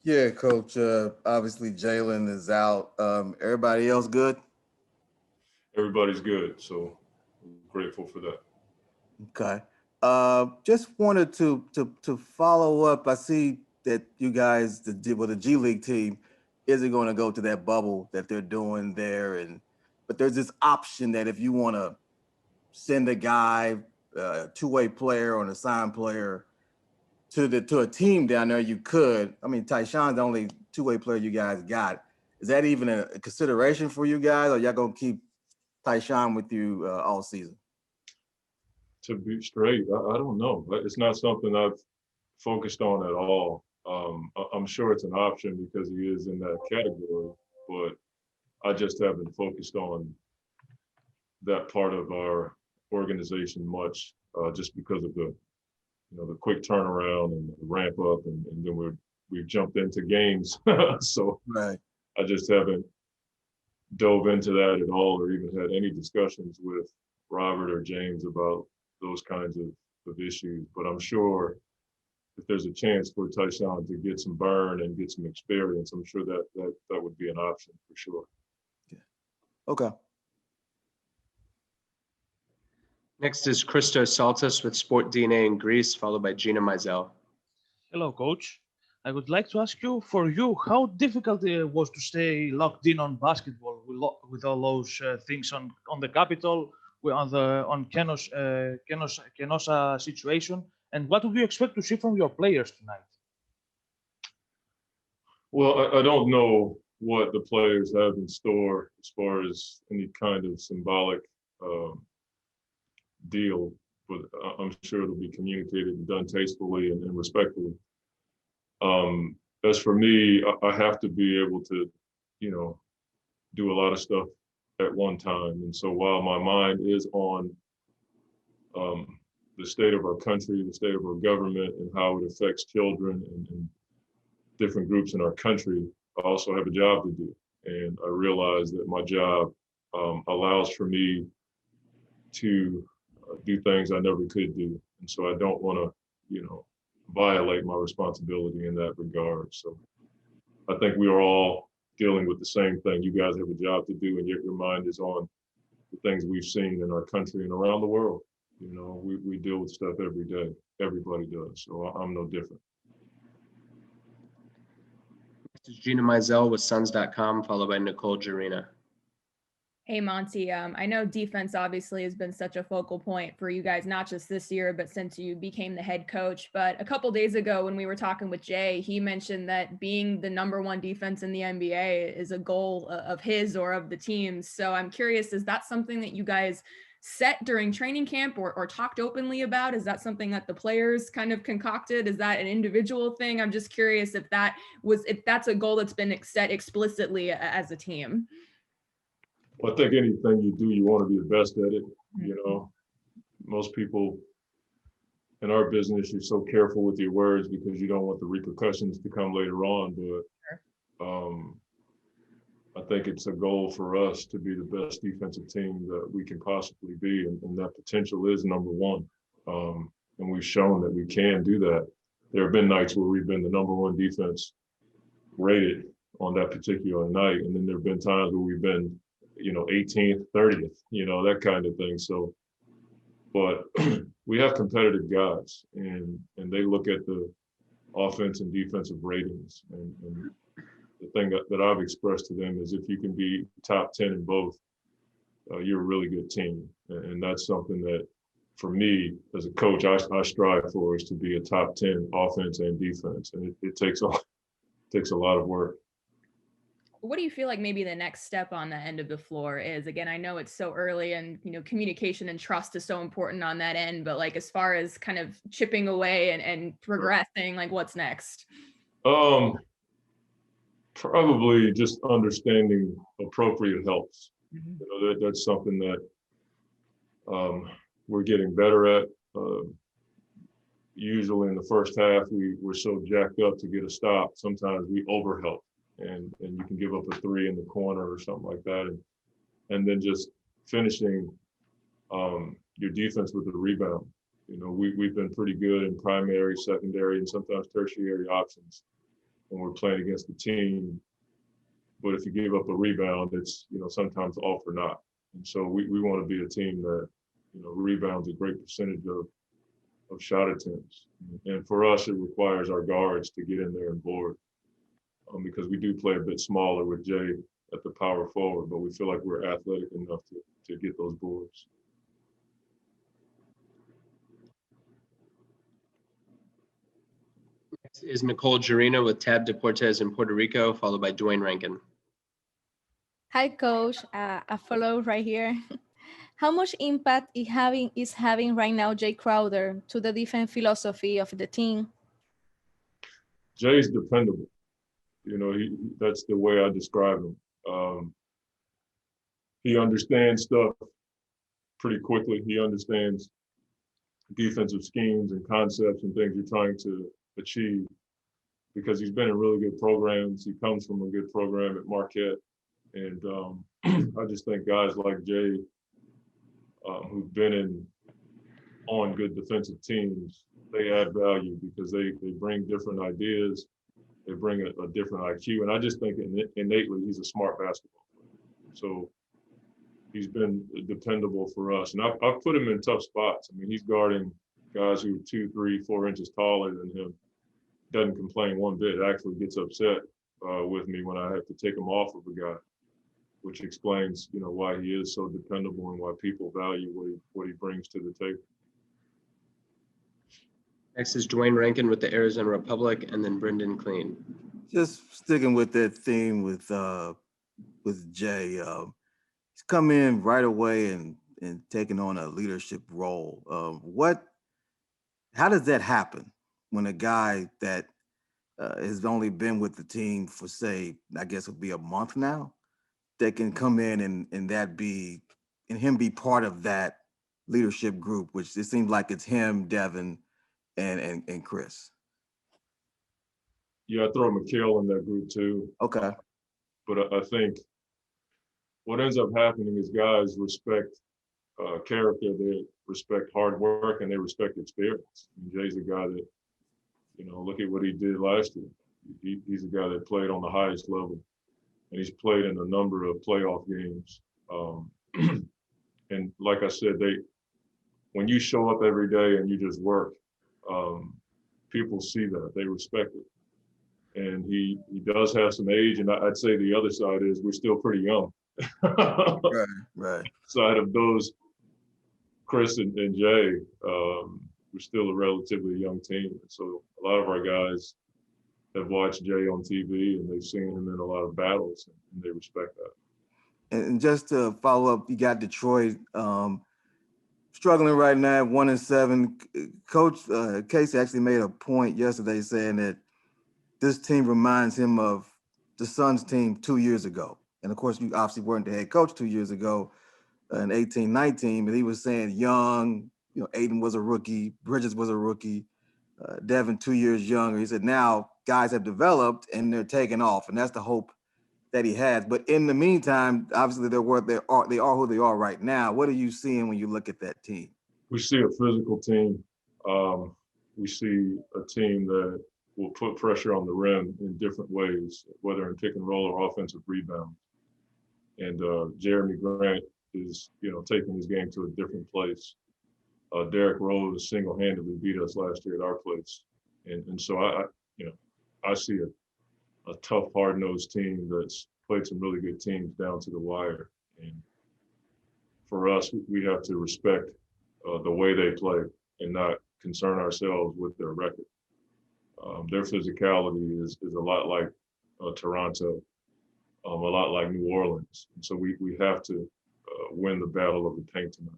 Yeah, Coach. Obviously, Jalen is out. Everybody else good? Everybody's good, so I'm grateful for that. Okay. Just wanted to follow up. I see that you guys, the G League team, isn't going to go to that bubble that they're doing there, and but there's this option that if you want to send a guy, a two-way player or an assigned player to a team down there, you could. I mean, Tyshawn's the only two-way player you guys got. Is that even a consideration for you guys, or y'all gonna keep Tyshawn with you all season? To be straight, I don't know. It's not something I've focused on at all. I'm sure it's an option because he is in that category, but I just haven't focused on that part of our organization much, just because of the quick turnaround and the ramp up, and then we've jumped into games, so Right. I just haven't dove into that at all, or even had any discussions with Robert or James about those kinds of issues. But I'm sure if there's a chance for Tyshawn to get some burn and get some experience, I'm sure that would be an option for sure. Yeah. Okay. Next is Christos Saltis with Sport DNA in Greece, followed by Gina Mizell. Hello, coach. I would like to ask you, for you, how difficult it was to stay locked in on basketball with all those things on the capital, on Kenosha situation, and what do you expect to see from your players tonight? Well, I don't know what the players have in store as far as any kind of symbolic um, deal, but I'm sure it'll be communicated and done tastefully and respectfully. As for me, I have to be able to, you know, do a lot of stuff at one time. And so while my mind is on the state of our country, the state of our government, and how it affects children and different groups in our country, I also have a job to do. And I realize that my job allows for me to do things I never could do. And so I don't want to, violate my responsibility in that regard. So I think we are all dealing with the same thing. You guys have a job to do, and yet your mind is on the things we've seen in our country and around the world. We deal with stuff every day. Everybody does. So I'm no different. Next is Gina Mizell with Suns.com, followed by Nicole Jarina. Hey, Monty. I know defense obviously has been such a focal point for you guys, not just this year, but since you became the head coach. But a couple days ago, when we were talking with Jay, he mentioned that being the number one defense in the NBA is a goal of his or of the team's. So I'm curious, is that something that you guys set during training camp or talked openly about? Is that something that the players kind of concocted? Is that an individual thing? I'm just curious if that's a goal that's been set explicitly as a team. Well, I think anything you do, you want to be the best at it. Most people in our business, you're so careful with your words because you don't want the repercussions to come later on. But I think it's a goal for us to be the best defensive team that we can possibly be. And that potential is number one. And we've shown that we can do that. There have been nights where we've been the number one defense rated on that particular night. And then there have been times where we've been 18th, 30th, that kind of thing. So, but we have competitive guys, and they look at the offense and defensive ratings. And the thing that I've expressed to them is if you can be top 10 in both, you're a really good team. And that's something that, for me, as a coach, I strive for, is to be a top 10 offense and defense. And it takes a lot of work. What do you feel like maybe the next step on the end of the floor is? Again, I know it's so early and, communication and trust is so important on that end, but like, as far as kind of chipping away and progressing, like what's next? Probably just understanding appropriate helps. Mm-hmm. That's something that we're getting better at. Usually in the first half, we're so jacked up to get a stop. Sometimes we overhelp. And you can give up a three in the corner or something like that. And then just finishing your defense with a rebound. We've been pretty good in primary, secondary, and sometimes tertiary options. when we're playing against the team. But if you give up a rebound, it's, sometimes all for naught. And so we want to be a team that, rebounds a great percentage of shot attempts. And for us, it requires our guards to get in there and board, because we do play a bit smaller with Jae at the power forward, but we feel like we're athletic enough to get those boards. Next is Nicole Jarina with Tab Deportes in Puerto Rico, followed by Dwayne Rankin. Hi, Coach. A follow right here. How much impact is having right now Jae Crowder to the defense philosophy of the team? Jay's dependable. That's the way I describe him. He understands stuff pretty quickly. He understands defensive schemes and concepts and things you're trying to achieve, because he's been in really good programs. He comes from a good program at Marquette. And I just think guys like Jae, who've been on good defensive teams, they add value because they bring different ideas. They bring a different IQ. And I just think innately he's a smart basketball player. So he's been dependable for us. And I've put him in tough spots. I mean, he's guarding guys who are 2, 3, 4 inches taller than him. Doesn't complain one bit. Actually gets upset with me when I have to take him off of a guy, which explains, why he is so dependable and why people value what he brings to the table. Next is Dwayne Rankin with the Arizona Republic, and then Brendan Clean. Just sticking with that theme with Jae, he's come in right away and taking on a leadership role. How does that happen when a guy that has only been with the team for, say, I guess it would be a month now, that can come in and him be part of that leadership group, which it seems like it's him, Devin, and Chris? Yeah, I throw Mikhail in that group too. Okay. But I think what ends up happening is guys respect character, they respect hard work, and they respect experience. And Jay's a guy that, look at what he did last year. He's a guy that played on the highest level, and he's played in a number of playoff games. And like I said, when you show up every day and you just work, people see that, they respect it. And he does have some age, and I'd say the other side is we're still pretty young. Right. Side of those, Chris and Jae, we're still a relatively young team. So a lot of our guys have watched Jae on TV, and they've seen him in a lot of battles, and they respect that. And just to follow up, you got Detroit struggling right now, 1-7. Coach Casey actually made a point yesterday saying that this team reminds him of the Suns team 2 years ago. And of course, you obviously weren't the head coach 2 years ago in 18-19, but he was saying young, Aiden was a rookie, Bridges was a rookie, Devin 2 years younger. He said now guys have developed and they're taking off, and that's the hope that he has. But in the meantime, obviously they are who they are right now. What are you seeing when you look at that team? We see a physical team. We see a team that will put pressure on the rim in different ways, whether in pick and roll or offensive rebound. And Jeremy Grant is, taking his game to a different place. Derrick Rose single-handedly beat us last year at our place. And so I see a tough, hard-nosed team that's played some really good teams down to the wire. And for us, we have to respect the way they play and not concern ourselves with their record. Their physicality is a lot like Toronto, a lot like New Orleans. And so we have to win the battle of the paint tonight.